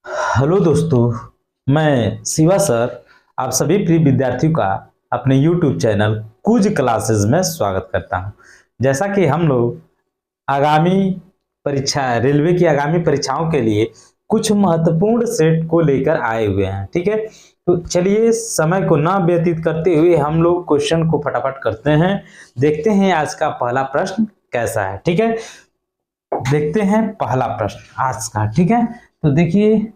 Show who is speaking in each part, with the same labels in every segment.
Speaker 1: Hello दोस्तों, मैं Shiva sir आप सभी प्रिय विद्यार्थियों का अपने YouTube चैनल कुछ क्लासेस में स्वागत करता हूं। जैसा कि हम लोग आगामी परीक्षा रेलवे की आगामी परीक्षाओं के लिए कुछ महत्वपूर्ण सेट को लेकर आए हुए हैं, ठीक है। तो चलिए समय को ना व्यतीत करते हुए हम लोग क्वेश्चन को फटाफट करते हैं। देखते हैं आज का पहला प्रश्न कैसा है, ठीक है। देखते हैं पहला प्रश्न आज का, ठीक है। तो देखिए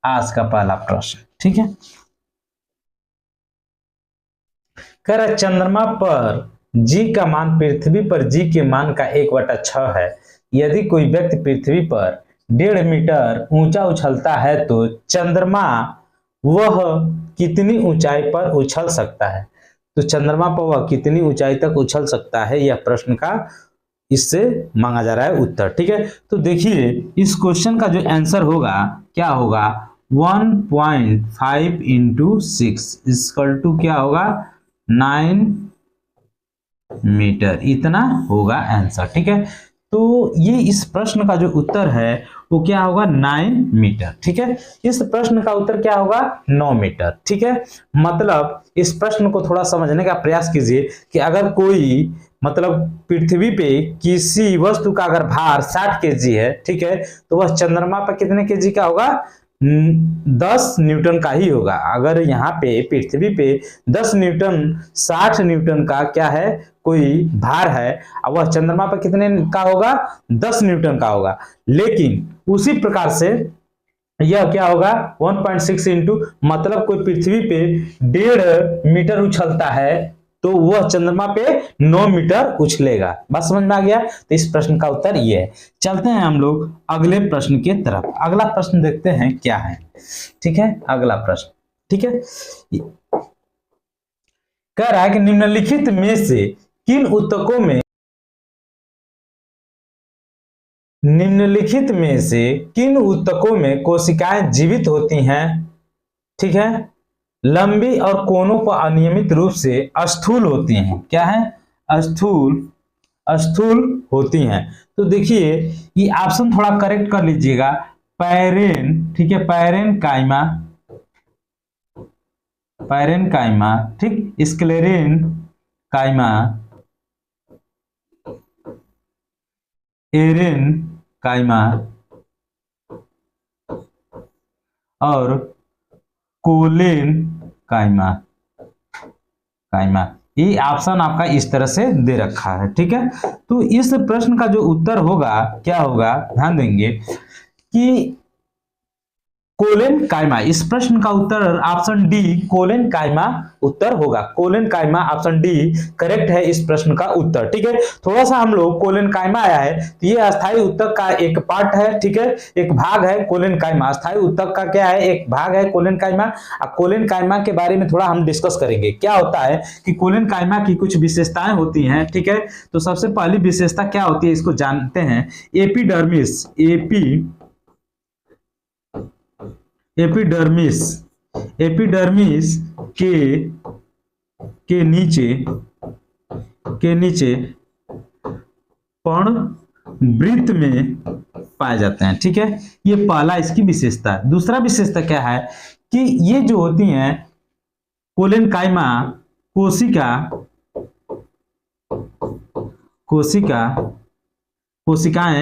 Speaker 1: आज का पहला प्रश्न, ठीक है। कह रहा चंद्रमा पर जी का मान पृथ्वी पर जी के मान का 1/6 है। यदि कोई व्यक्ति पृथ्वी पर 1.5 मीटर ऊंचा उछलता है तो चंद्रमा वह कितनी ऊंचाई पर उछल सकता है। तो चंद्रमा पर वह कितनी ऊंचाई तक उछल सकता है, यह प्रश्न का इससे मांगा जा रहा है उत्तर, ठीक है। तो देखिए इस क्वेश्चन का जो आंसर होगा क्या होगा, 1.5 इंटू 6 इक्वल टू क्या होगा 9 मीटर, इतना होगा आंसर, ठीक है। तो ये इस प्रश्न का जो उत्तर है वो क्या होगा 9 मीटर, ठीक है। इस प्रश्न का उत्तर क्या होगा 9 मीटर, ठीक है। मतलब इस प्रश्न को थोड़ा समझने का प्रयास कीजिए कि अगर कोई मतलब पृथ्वी पे किसी वस्तु का अगर भार 60 केजी है, ठीक है, तो वह चंद्रमा पर कितने केजी का होगा 10 न्यूटन का ही होगा। अगर यहाँ पे पृथ्वी पे 10 न्यूटन 60 न्यूटन का क्या है कोई भार है और वह चंद्रमा पर कितने का होगा 10 न्यूटन का होगा। लेकिन उसी प्रकार से यह क्या होगा 1.6 इंटू मतलब कोई पृथ्वी पे 1.5 मीटर उछलता है तो वह चंद्रमा पे 9 मीटर उछलेगा। बात समझ में आ गया। तो इस प्रश्न का उत्तर ये है। चलते हैं हम लोग अगले प्रश्न के तरफ। अगला प्रश्न देखते हैं क्या है, ठीक है। अगला प्रश्न, ठीक है, कह रहा है कि निम्नलिखित में से किन ऊतकों में कोशिकाएं जीवित होती हैं, ठीक है, लंबी और कोनों पर अनियमित रूप से स्थूल होती हैं। क्या है स्थूल होती हैं। तो देखिए ये ऑप्शन थोड़ा करेक्ट कर लीजिएगा। पैरेन, ठीक है, पैरेन काइमा, ठीक, स्क्लेरेन काइमा, एरेन काइमा और कोलेन काइमा। ये ऑप्शन आपका इस तरह से दे रखा है, ठीक है। तो इस प्रश्न का जो उत्तर होगा क्या होगा, ध्यान देंगे कि कोलेन काइमा। इस प्रश्न का उत्तर ऑप्शन डी कोलेन काइमा उत्तर होगा। कोलेन काइमा ऑप्शन डी करेक्ट है इस प्रश्न का उत्तर, ठीक है। थोड़ा सा हम लोग कोलेन काइमा आया है तो ये अस्थायी उत्तक का एक पार्ट है, ठीक है, एक भाग है कोलेन काइमा। अस्थायी उत्तक का क्या है, एक भाग है कोलेन काइमा। अब कोलेन काइमा के बारे में थोड़ा हम डिस्कस करेंगे। क्या होता है कि कोलेन काइमा की कुछ विशेषताएं होती हैं, ठीक है। तो सबसे पहली विशेषता क्या होती है इसको जानते हैं। एपिडर्मिस के नीचे पर्णवृत्त में पाए जाते हैं, ठीक है। ये पहला इसकी विशेषता है। दूसरा विशेषता क्या है कि ये जो होती हैं कोलेन काइमा कोशिकाएं,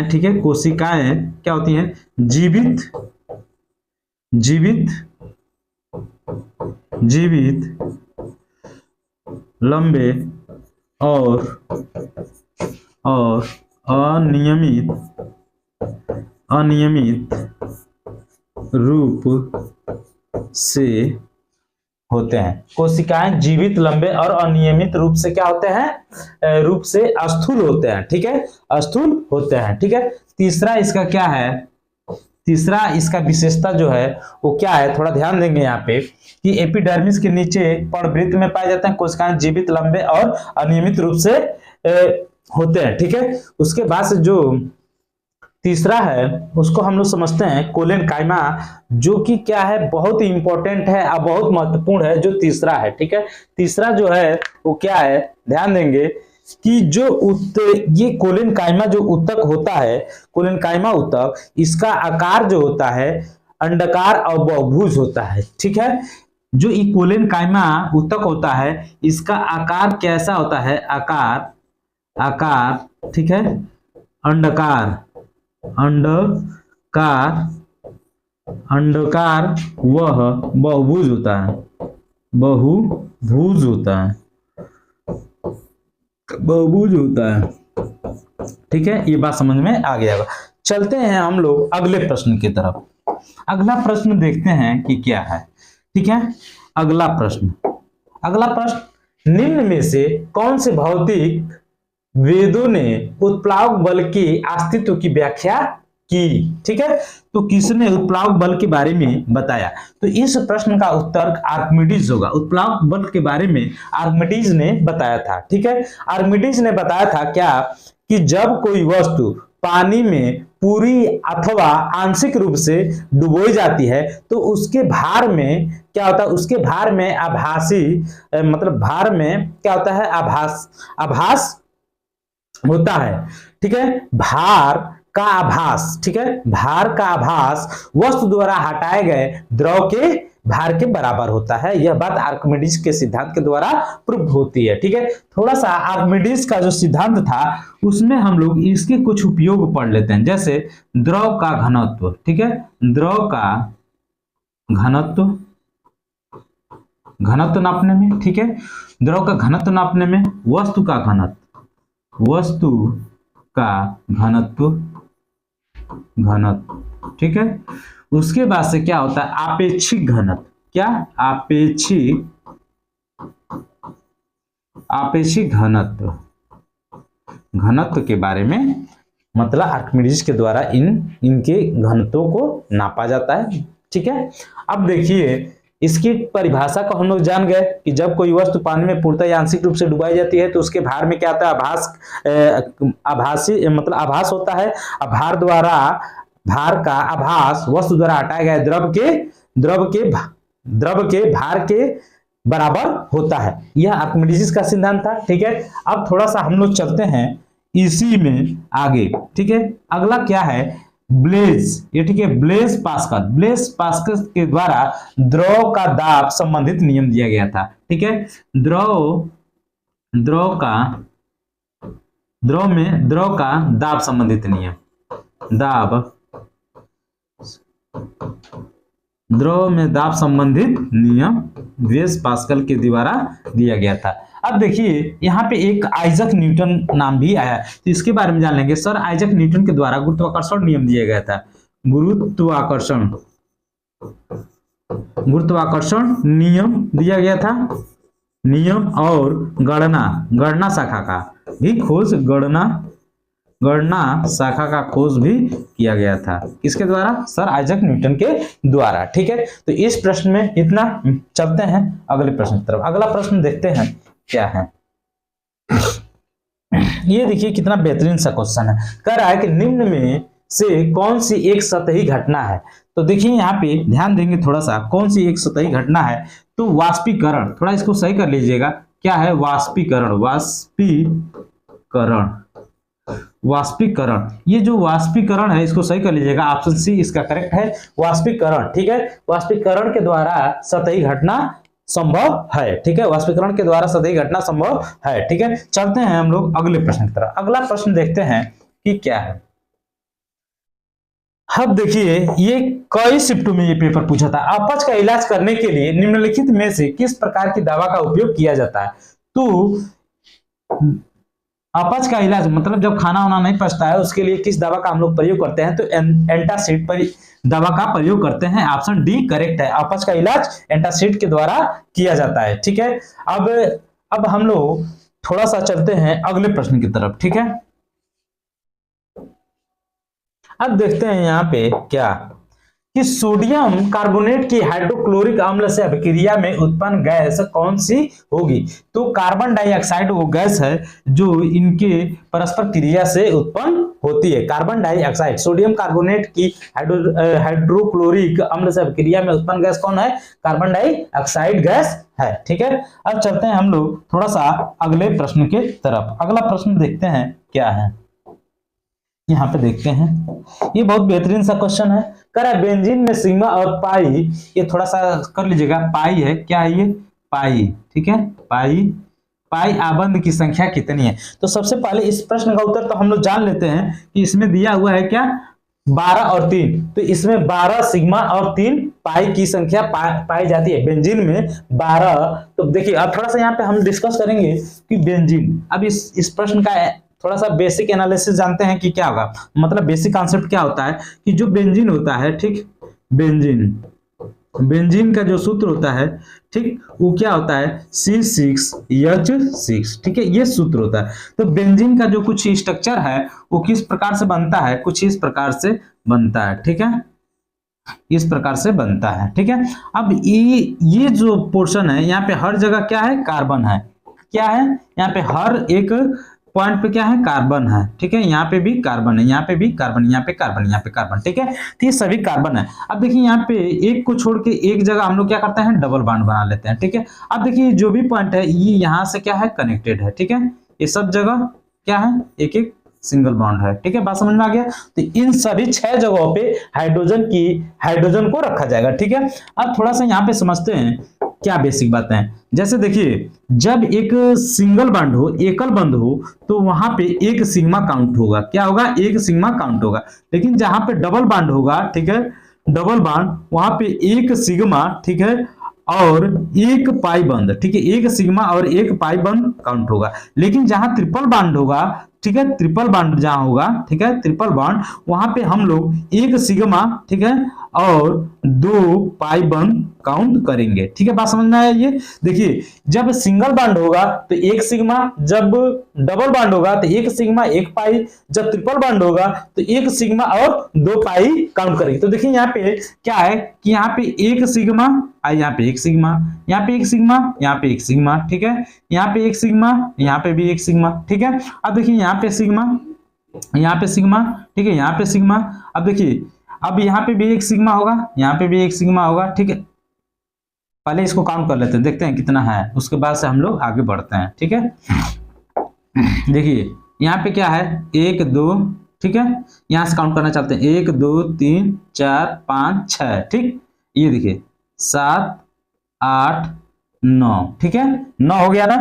Speaker 1: ठीक है, कोशिकाएं क्या होती हैं जीवित लंबे और अनियमित रूप से होते हैं। कोशिकाएं जीवित लंबे और अनियमित रूप से क्या होते हैं, रूप से स्थूल होते हैं, ठीक है, स्थूल होते हैं, ठीक है। तीसरा इसका क्या है, तीसरा इसका विशेषता जो है वो क्या है, थोड़ा ध्यान देंगे यहाँ पे कि एपिडर्मिस के नीचे पर्णवृत्त में पाए जाते हैं कोशिकाएं जीवित लंबे और अनियमित रूप से होते हैं, ठीक है। उसके बाद से जो तीसरा है उसको हम लोग समझते हैं कोलेन काइमा, जो कि क्या है बहुत ही इंपॉर्टेंट है और बहुत महत्वपूर्ण है। जो तीसरा है, ठीक है, तीसरा जो है वो क्या है, ध्यान देंगे कि जो ये कोलेन काइमा जो उत्तक होता है, कोलेन काइमा उत्तक, इसका आकार जो होता है अंडाकार और बहुभुज होता है, ठीक है। जो इकोलेन कायमा उत्तक होता है, इसका आकार कैसा होता है, आकार, ठीक है, अंडाकार, वह बहुभुज होता है, बहुभुज होता है, ठीक है। ये बात समझ में आ गया। चलते हैं हम लोग अगले प्रश्न की तरफ। अगला प्रश्न देखते हैं कि क्या है, ठीक है। अगला प्रश्न, निम्न में से कौन से भौतिक वेदों ने उत्प्लावक बल के अस्तित्व की व्याख्या की, ठीक है। तो किसने उत्प्लावक बल के बारे में बताया? तो इस प्रश्न का उत्तर आर्किमिडीज होगा। उत्प्लावक बल के बारे में आर्किमिडीज ने बताया था, ठीक है। आर्किमिडीज ने बताया था क्या, कि जब कोई वस्तु पानी में पूरी अथवा आंशिक रूप से डुबोई जाती है तो उसके भार में क्या होता है, उसके भार में आभासी मतलब भार में क्या होता है, आभास होता है, ठीक है। भार का आभास, ठीक है, भार का आभास वस्तु द्वारा हटाए गए द्रव के भार के बराबर होता है। यह बात आर्किमिडीज के सिद्धांत के द्वारा प्रूव होती है, ठीक है। थोड़ा सा आर्किमिडीज का जो सिद्धांत था उसमें हम लोग इसके कुछ उपयोग पढ़ लेते हैं, जैसे द्रव का घनत्व, ठीक है, द्रव का घनत्व नापने में, ठीक है, द्रव का घनत्व नापने में वस्तु का घनत्व, ठीक है। उसके बाद से क्या होता है, आपेक्षिक घनत्व, क्या, आपेक्षिक घनत्व के बारे में मतलब आर्किमिडीज के द्वारा इनके घनत्वों को नापा जाता है, ठीक है। अब देखिए इसकी परिभाषा को हम लोग जान गए कि जब कोई वस्तु पानी में पूर्णतः या आंशिक रूप से डुबाई जाती है तो उसके भार में क्या आता है, आभासी मतलब आभास होता है। भार का आभास वस्तु द्वारा हटाए गए द्रव के भार के बराबर होता है। यह आर्किमिडीज का सिद्धांत था, ठीक है। अब थोड़ा सा हम लोग चलते हैं इसी में आगे, ठीक है। अगला क्या है, ब्लेज, ये ठीक है, ब्लेज पास्कल के द्वारा द्रव का दाब संबंधित नियम दिया गया था, ठीक है। द्रव का दाब संबंधित नियम, द्रव में दाब संबंधित नियम ब्लेज पास्कल के द्वारा दिया गया था। अब देखिए यहाँ पे एक आइजक न्यूटन नाम भी आया, तो इसके बारे में जान लेंगे। सर आइजक न्यूटन के द्वारा गुरुत्वाकर्षण नियम दिया गया था, गुरुत्वाकर्षण नियम दिया गया था, नियम और गणना शाखा का भी खोज, गणना शाखा का खोज भी किया गया था। किसके द्वारा, सर आइजक न्यूटन के द्वारा, ठीक है। तो इस प्रश्न में इतना, चलते हैं अगले प्रश्न की तरफ। अगला प्रश्न देखते हैं क्या है। ये देखिए कितना बेहतरीन सा क्वेश्चन है। कह रहा है कि निम्न में से कौन सी एक सतही घटना है। तो देखिए यहाँ पे ध्यान देंगे थोड़ा सा, कौन सी एक सतही घटना है, तो वाष्पीकरण, थोड़ा इसको सही कर लीजिएगा, क्या है, वाष्पीकरण। ये जो वाष्पीकरण है इसको सही कर लीजिएगा, ऑप्शन सी इसका करेक्ट है, वाष्पीकरण, ठीक है। वाष्पीकरण के द्वारा सतही घटना संभव है, ठीक है, वाष्पीकरण के द्वारा सतही घटना संभव है, ठीक है। चलते हैं हम लोग अगले प्रश्न की तरफ। अगला प्रश्न देखते हैं कि क्या है। अब देखिए ये कई शिफ्टों में ये पेपर पूछा था, अपच का इलाज करने के लिए निम्नलिखित में से किस प्रकार की दवा का उपयोग किया जाता है। तो अपच का इलाज मतलब जब खाना वाना नहीं पचता है उसके लिए किस दवा का हम लोग प्रयोग करते हैं, तो एंटासिड पर दवा का प्रयोग करते हैं, ऑप्शन डी करेक्ट है। अपच का इलाज एंटासिड के द्वारा किया जाता है, ठीक है। अब हम लोग थोड़ा सा चलते हैं अगले प्रश्न की तरफ, ठीक है। अब देखते हैं यहाँ पे क्या, कि सोडियम कार्बोनेट की हाइड्रोक्लोरिक अम्ल से अभिक्रिया में उत्पन्न गैस कौन सी होगी। तो कार्बन डाइऑक्साइड वो गैस है जो इनके परस्पर क्रिया से उत्पन्न होती है। कार्बन डाइऑक्साइड, सोडियम कार्बोनेट की हाइड्रोक्लोरिक अम्ल से अभिक्रिया में उत्पन्न गैस कौन है, कार्बन डाइऑक्साइड गैस है, ठीक है। अब चलते हैं हम लोग थोड़ा सा अगले प्रश्न के तरफ। अगला प्रश्न देखते हैं क्या है। यहाँ पे देखते हैं, ये बहुत बेहतरीन सा क्वेश्चन है। कह रहा है बेंजीन में सिग्मा और पाई, ये थोड़ा सा कर लीजिएगा, पाई है, क्या है ये, पाई, ठीक है, पाई, पाई आबंध की संख्या कितनी है। तो सबसे पहले इस प्रश्न का उत्तर तो हम लोग जान लेते हैं कि इसमें दिया हुआ है क्या, 12 और 3, तो इसमें 12 सिग्मा और 3 पाई की संख्या पाई जाती है बेंजीन में 12। तो देखिए अब थोड़ा सा यहाँ पे हम डिस्कस करेंगे कि बेंजीन, अब इस प्रश्न का थोड़ा सा बेसिक एनालिसिस जानते हैं कि क्या होगा, मतलब बेसिक कॉन्सेप्ट क्या होता है कि जो बेंजीन होता है, ठीक, बेंजीन का जो सूत्र होता है, ठीक, वो क्या होता है, C6H6, ठीक है, ये सूत्र होता है। तो बेंजीन का जो कुछ स्ट्रक्चर है वो किस प्रकार से बनता है, कुछ इस प्रकार से बनता है, ठीक है, इस प्रकार से बनता है, ठीक है। अब ये जो पोर्शन है यहाँ पे हर जगह क्या है, कार्बन है, क्या है, यहाँ पे हर एक पॉइंट पे क्या है, कार्बन है, ठीक है, यहाँ पे भी कार्बन है, यहाँ पे भी कार्बन, यहाँ पे कार्बन, यहाँ पे कार्बन, ठीक है, तो ये सभी कार्बन है। अब देखिए यहाँ पे एक को छोड़ के एक जगह हम लोग क्या करते हैं, डबल बॉन्ड बना लेते हैं, ठीक है। अब देखिए जो भी पॉइंट है ये यहाँ से क्या है, कनेक्टेड है, ठीक है, ये सब जगह क्या है, एक एक सिंगल बॉन्ड है, ठीक है, बात समझ में आ गया। तो इन सभी 6 जगहों पे हाइड्रोजन को रखा जाएगा, ठीक है। अब थोड़ा सा यहाँ पे समझते हैं क्या बेसिक बातें हैं। जैसे देखिए जब एक सिंगल बॉन्ड हो, एकल बंध हो, तो वहां पे एक सिग्मा काउंट होगा, क्या होगा, एक सिग्मा काउंट होगा। लेकिन जहां पे डबल बॉन्ड होगा, ठीक है, डबल बॉन्ड, वहां पे एक सिग्मा, ठीक है, और एक पाई बंद, ठीक है, एक सिग्मा और एक पाई बंद काउंट होगा। लेकिन जहां ट्रिपल बॉन्ड होगा, ठीक है, ट्रिपल बॉन्ड जहां होगा, ठीक है, ट्रिपल बॉन्ड, वहां पे हम लोग एक सिग्मा, ठीक है, और 2 पाई बंद काउंट करेंगे, ठीक है, बात समझ में आया। ये देखिए जब सिंगल बॉन्ड होगा तो एक सिग्मा, जब डबल बॉन्ड होगा तो एक सिग्मा एक पाई, जब ट्रिपल बॉन्ड होगा तो एक सिग्मा और 2 पाई काउंट करेंगे। तो देखिए यहाँ पे क्या है कि यहाँ पे एक सिग्मा, यहाँ पे एक सिग्मा, यहाँ पे एक सिग्मा, यहाँ पे एक सिग्मा, ठीक है, यहाँ पे एक सिग्मा, यहाँ पे भी एक सिग्मा, ठीक है। अब देखिए यहाँ पे सिग्मा, यहाँ पे सिग्मा, ठीक है, यहाँ पे सिग्मा। अब देखिए अब यहाँ पे भी एक सिग्मा होगा, यहाँ पे भी एक सिग्मा होगा, ठीक है। पहले इसको काउंट कर लेते हैं, देखते हैं कितना है, उसके बाद से हम लोग आगे बढ़ते हैं, ठीक है। देखिए यहाँ पे क्या है, 1 2, ठीक है, यहाँ से काउंट करना चाहते हैं, 1 2 3 4 5 6, ठीक, ये देखिए 7 8 9, ठीक है, 9 हो गया ना,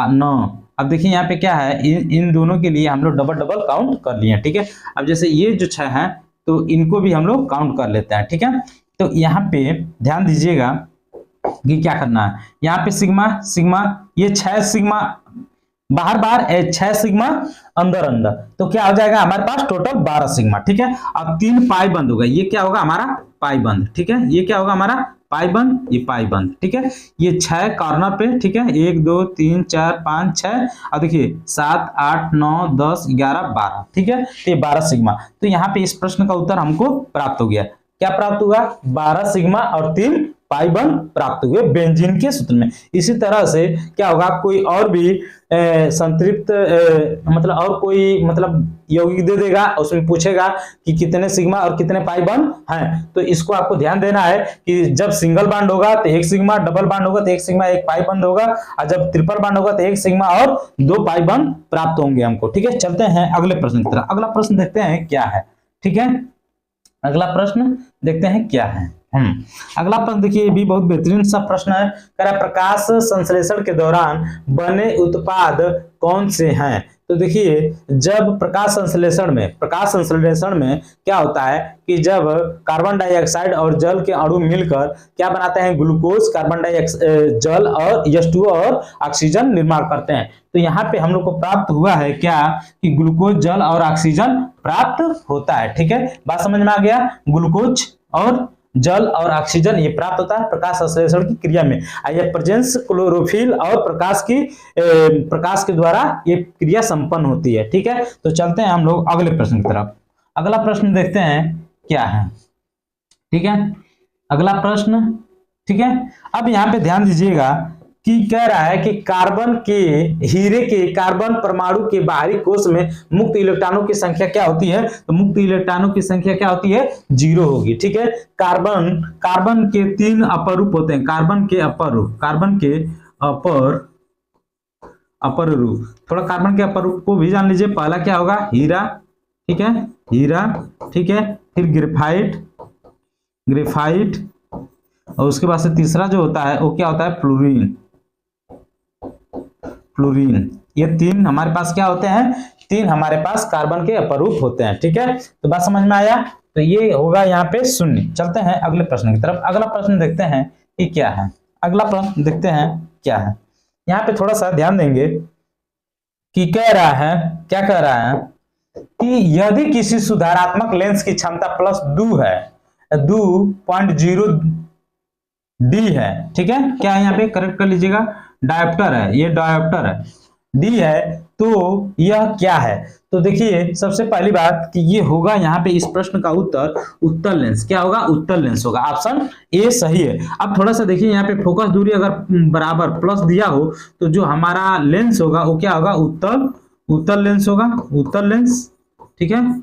Speaker 1: 9। अब देखिए यहाँ पे क्या है, इन दोनों के लिए हम लोग डबल डबल काउंट कर लिए, ठीक है। अब जैसे ये जो 6 है तो इनको भी हम लोग काउंट कर लेते हैं, ठीक है। तो यहाँ पे ध्यान दीजिएगा कि क्या करना है, यहाँ पे सिग्मा सिग्मा, ये 6 सिग्मा बाहर बाहर, 6 सिग्मा अंदर अंदर, तो क्या हो जाएगा हमारे पास टोटल 12 सिग्मा, ठीक है। अब 3 पाई बंद होगा, ये क्या होगा हमारा पाई बंद, ठीक है, ये क्या होगा हमारा पाई बंद, ये पाई बंद, ठीक है। ये 6 कॉर्नर पे, ठीक है, 1 2 3 4 5 6, अब देखिए 7 8 9 10 11 12, ठीक है, तो ये 12 सिग्मा। तो यहाँ पे इस प्रश्न का उत्तर हमको प्राप्त हो गया, क्या प्राप्त हुआ, 12 सिग्मा और 3 पाई बंद प्राप्त हुए बेंजीन के सूत्र में। इसी तरह से क्या होगा, कोई और भी संतृप्त मतलब और कोई मतलब यौगिक दे देगा, उसमें पूछेगा कि कितने सिग्मा और कितने पाई बंद हैं, तो इसको आपको ध्यान देना है कि जब सिंगल बॉन्ड होगा तो एक सिग्मा, डबल बॉन्ड होगा तो एक सिग्मा एक पाई बंद होगा, और जब ट्रिपल बॉन्ड होगा तो एक सिग्मा और 2 पाई बंद प्राप्त होंगे हमको, ठीक है। चलते हैं अगले प्रश्न की तरफ। अगला प्रश्न देखते हैं क्या है, ठीक है, अगला प्रश्न देखते हैं क्या है। अगला प्रश्न देखिए, ये भी बहुत बेहतरीन सा प्रश्न है। कह रहा प्रकाश संश्लेषण के दौरान बने उत्पाद कौन से हैं। तो देखिए जब प्रकाश संश्लेषण में क्या होता है कि जब कार्बन डाइऑक्साइड और जल के अणु मिलकर क्या बनाते हैं, ग्लूकोज, कार्बन डाइऑक्साइड, जल और H2O और ऑक्सीजन निर्माण करते हैं। तो यहाँ पे हम लोग को प्राप्त हुआ है क्या कि ग्लूकोज, जल और ऑक्सीजन प्राप्त होता है, ठीक है, बात समझ में आ गया। ग्लूकोज और जल और ऑक्सीजन ये प्राप्त होता है प्रकाश संश्लेषण की क्रिया में। ये प्रेजेंस क्लोरोफिल और प्रकाश के द्वारा ये क्रिया संपन्न होती है, ठीक है। तो चलते हैं हम लोग अगले प्रश्न की तरफ। अगला प्रश्न देखते हैं क्या है, ठीक है, अगला प्रश्न, ठीक है। अब यहाँ पे ध्यान दीजिएगा कि कह रहा है कि हीरे के कार्बन परमाणु के बाहरी कोश में मुक्त इलेक्ट्रॉनों की संख्या क्या होती है, तो मुक्त इलेक्ट्रॉनों की संख्या क्या होती है, 0 होगी, ठीक है। कार्बन के 3 अपर रूप होते हैं, कार्बन के अपर रूप, थोड़ा कार्बन के अपर रूप को भी जान लीजिए। पहला क्या होगा, हीरा, ठीक है, हीरा, ठीक है, फिर ग्रेफाइट, ग्रेफाइट, और उसके बाद से तीसरा जो होता है वो क्या होता है, फ्लोरीन, फ्लोरीन। ये तीन हमारे पास क्या होते हैं, तीन हमारे पास कार्बन के अपरूप होते हैं। ठीक है, तो बात समझ में आया, तो ये होगा यहाँ पे शून्य। चलते हैं अगले प्रश्न की तरफ। अगला प्रश्न देखते हैं कि क्या है। अगला प्रश्न देखते हैं क्या है। यहाँ पे थोड़ा सा ध्यान देंगे कि कह रहा है, क्या कह रहा है कि यदि किसी सुधारात्मक लेंस की क्षमता +2 है, 2.0 डी है, ठीक है, क्या है यहाँ पे करेक्ट कर लीजिएगा, डायोप्टर है, ये डायोप्टर है, डी है, तो यह क्या है। तो देखिए सबसे पहली बात कि ये होगा यहाँ पे इस प्रश्न का उत्तर उत्तल लेंस। क्या होगा, उत्तल लेंस होगा, ऑप्शन ए सही है। अब थोड़ा सा देखिए यहाँ पे फोकस दूरी अगर बराबर प्लस दिया हो तो जो हमारा लेंस होगा वो क्या होगा, उत्तल, उत्तल लेंस होगा, उत्तल लेंस। ठीक है,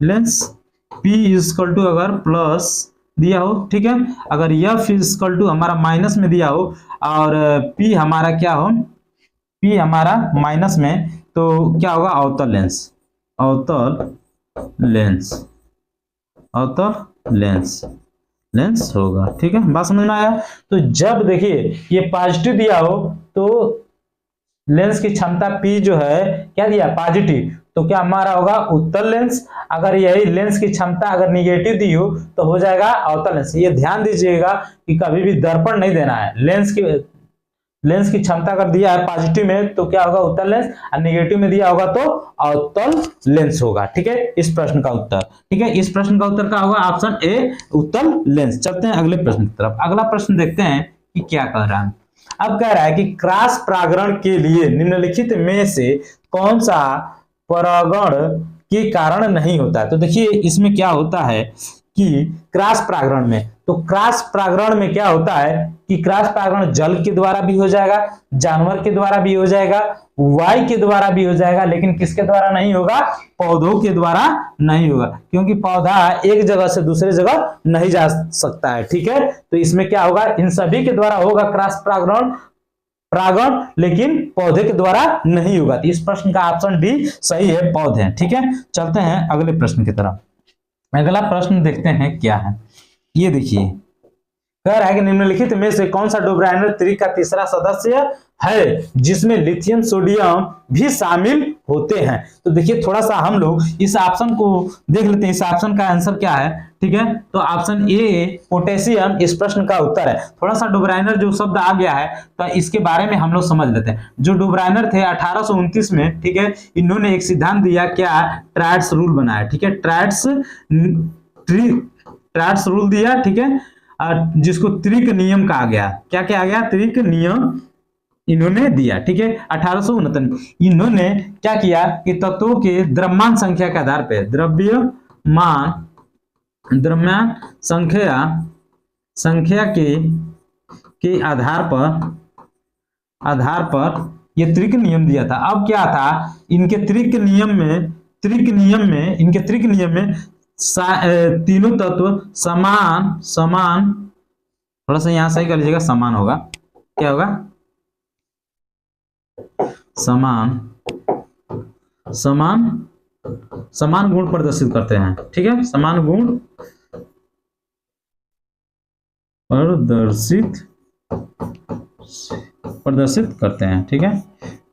Speaker 1: लेंस P इक्वल टू अगर प्लस दिया हो, ठीक है, अगर F इक्वल टू हमारा माइनस में दिया हो और P हमारा क्या हो, P हमारा माइनस में, तो क्या होगा, अवतल लेंस, अवतल लेंस, अवतल लेंस, लेंस होगा। ठीक है, बात समझ में आया। तो जब देखिए ये पॉजिटिव दिया हो तो लेंस की क्षमता P जो है क्या दिया, पॉजिटिव, तो क्या हमारा होगा उत्तल लेंस। अगर यही लेंस की क्षमता अगर निगेटिव दी हो तो हो जाएगा अवतल लेंस। ये ध्यान दीजिएगा कि कभी भी दर्पण नहीं देना है। लेंस की क्षमता अगर दिया है पॉजिटिव में तो क्या होगा, उत्तल लेंस, और निगेटिव में दिया होगा तो अवतल लेंस होगा। ठीक है, इस प्रश्न का उत्तर, ठीक है, इस प्रश्न का उत्तर क्या होगा, ऑप्शन ए उत्तल लेंस। चलते हैं अगले प्रश्न की तरफ। अगला प्रश्न देखते हैं कि क्या कह रहा है। अब कह रहा है कि क्रॉस परागण के लिए निम्नलिखित में से कौन सा परागण के कारण नहीं होता है। तो देखिए इसमें क्या होता है कि क्रॉस परागण में, तो क्रॉस परागण में क्या होता है कि क्रॉस परागण जल के द्वारा भी हो जाएगा, जानवर के द्वारा भी हो जाएगा, वायु के द्वारा भी हो जाएगा, लेकिन किसके द्वारा नहीं होगा, पौधों के द्वारा नहीं होगा, क्योंकि पौधा एक जगह से दूसरे जगह नहीं जा सकता है। ठीक है, तो इसमें क्या होगा, इन सभी के द्वारा होगा क्रॉस परागण, लेकिन पौधे के द्वारा नहीं होगा। तो इस प्रश्न का ऑप्शन डी सही है, पौधे। ठीक है, चलते हैं अगले प्रश्न की तरफ। अगला प्रश्न देखते हैं क्या है। ये देखिए कह रहा है कि निम्नलिखित में से कौन सा डोब्राइनर त्रिक का तीसरा सदस्य है जिसमें लिथियम सोडियम भी शामिल होते हैं। तो देखिए थोड़ा सा हम लोग इस ऑप्शन को देख लेते हैं, इस ऑप्शन का आंसर क्या है। ठीक है, तो ऑप्शन ए पोटेशियम इस प्रश्न का उत्तर है। थोड़ा सा डोब्राइनर जो शब्द आ गया है तो इसके बारे में हम लोग समझ लेते हैं। जो डोब्राइनर थे 1829 में, ठीक है, इन्होंने एक सिद्धांत दिया, क्या, ट्रायड्स रूल बनाया। ठीक है, ट्रायड्स रूल दिया, ठीक है, जिसको त्रिक नियम कहा गया। क्या क्या गया, त्रिक नियम इन्होंने दिया। ठीक है, 1869 में इन्होंने क्या किया कि तत्वों के द्रव्यमान संख्या के आधार पर, द्रव्यमान संख्या के आधार पर ये त्रिक नियम दिया था। अब क्या था, इनके त्रिक नियम में तीनों तत्व समान, थोड़ा सा यहां सही कर लीजिएगा, समान होगा, क्या होगा, समान गुण प्रदर्शित करते हैं। ठीक है, समान गुण प्रदर्शित करते हैं। ठीक है,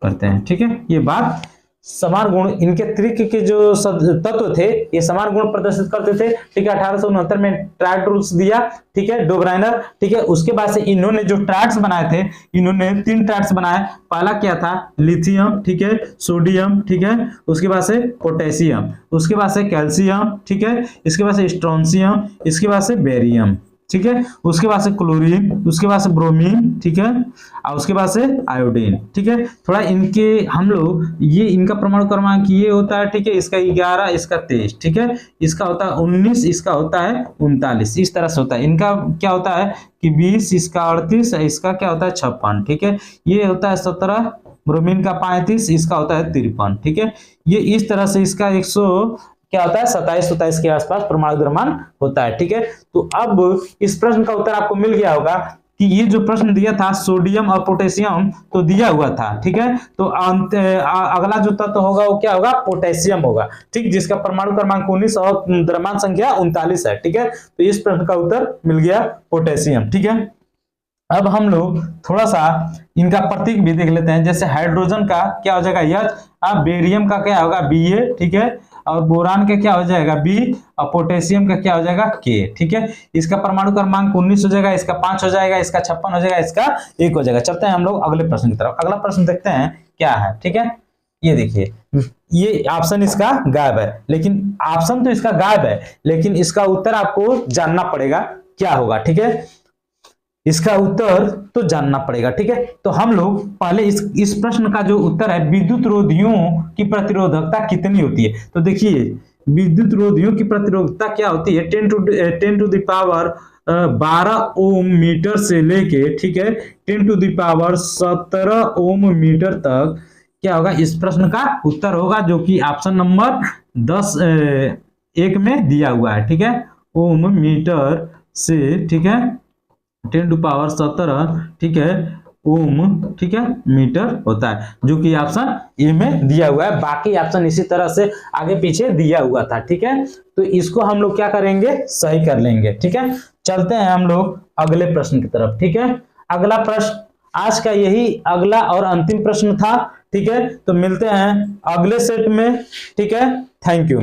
Speaker 1: करते हैं। ठीक है, ये बात, समान गुण, इनके त्रिक के जो तत्व थे ये समान गुण प्रदर्शित करते थे। ठीक है, 1869 में ट्रायड रूल्स दिया। ठीक है, डोब्राइनर। ठीक है, उसके बाद से इन्होंने जो ट्रायड्स बनाए थे, इन्होंने 3 ट्रायड्स बनाए। पहला क्या था, लिथियम, ठीक है, सोडियम, ठीक है, उसके बाद से पोटेशियम, उसके बाद से कैल्शियम, ठीक है, इसके बाद से स्ट्रोंशियम, इसके बाद से बेरियम, ठीक है, उसके बाद से क्लोरीन, उसके बाद से ब्रोमीन, ठीक है, और उसके बाद से आयोडीन। ठीक है, थोड़ा इनके हम लोग ये इनका परमाणु क्रमांक ये होता है। ठीक है, इसका 11, इसका 23, ठीक है, इसका होता है 19, इसका होता है 39, इस तरह से होता है। इनका क्या होता है कि 20, इसका 38, इसका क्या होता है 56। ठीक है, ये होता है 17, ब्रोमीन का 35, इसका होता है 53। ठीक है, ये इस तरह से इसका 100 क्या होता है 27 के आसपास परमाणु द्रव्यमान होता है। ठीक है, तो अब इस प्रश्न का उत्तर आपको मिल गया होगा कि ये जो प्रश्न दिया था सोडियम और पोटेशियम तो दिया हुआ था, ठीक है। तो अगला जो तत्व होगा वो क्या होगा, पोटेशियम होगा, ठीक, जिसका परमाणु क्रमांक 19 और द्रव्यमान संख्या 39 है, ठीक है। तो इस प्रश्न का उत्तर मिल गया पोटेशियम, ठीक है। अब हम लोग थोड़ा सा इनका प्रतीक भी देख लेते हैं। जैसे हाइड्रोजन का क्या हो जाएगा H, अब बेरियम का क्या होगा Ba, ठीक है, और बोरान का क्या हो जाएगा B, और पोटेशियम का क्या हो जाएगा K, ठीक है। इसका परमाणु क्रमांक 19 हो जाएगा, इसका 5 हो जाएगा, इसका 56 हो जाएगा, इसका 1 हो जाएगा। चलते हैं हम लोग अगले प्रश्न की तरफ। अगला प्रश्न देखते हैं क्या है, ठीक है। ये देखिए, ये ऑप्शन इसका गायब है, लेकिन ऑप्शन तो इसका गायब है, लेकिन इसका उत्तर आपको जानना पड़ेगा क्या होगा, ठीक है। इसका उत्तर तो जानना पड़ेगा, ठीक है। तो हम लोग पहले इस प्रश्न का जो उत्तर है, विद्युत रोधियों की प्रतिरोधकता कितनी होती है। तो देखिए, विद्युत रोधियों की प्रतिरोधकता क्या होती है, 10 to the power 12 ohm metre से लेके, ठीक है, 10 to the power 17 ohm metre तक क्या होगा, इस प्रश्न का उत्तर होगा, जो कि ऑप्शन नंबर 1 में दिया हुआ है, ठीक है। ओम मीटर से, ठीक है, 10 टू पावर 17, ठीक है, ओम, ठीक है, मीटर होता है, जो कि ऑप्शन ए में दिया हुआ है। बाकी ऑप्शन इसी तरह से आगे पीछे दिया हुआ था, ठीक है। तो इसको हम लोग क्या करेंगे, सही कर लेंगे, ठीक है। चलते हैं हम लोग अगले प्रश्न की तरफ, ठीक है। अगला प्रश्न आज का यही अगला और अंतिम प्रश्न था, ठीक है। तो मिलते हैं अगले सेट में, ठीक है। Thank you.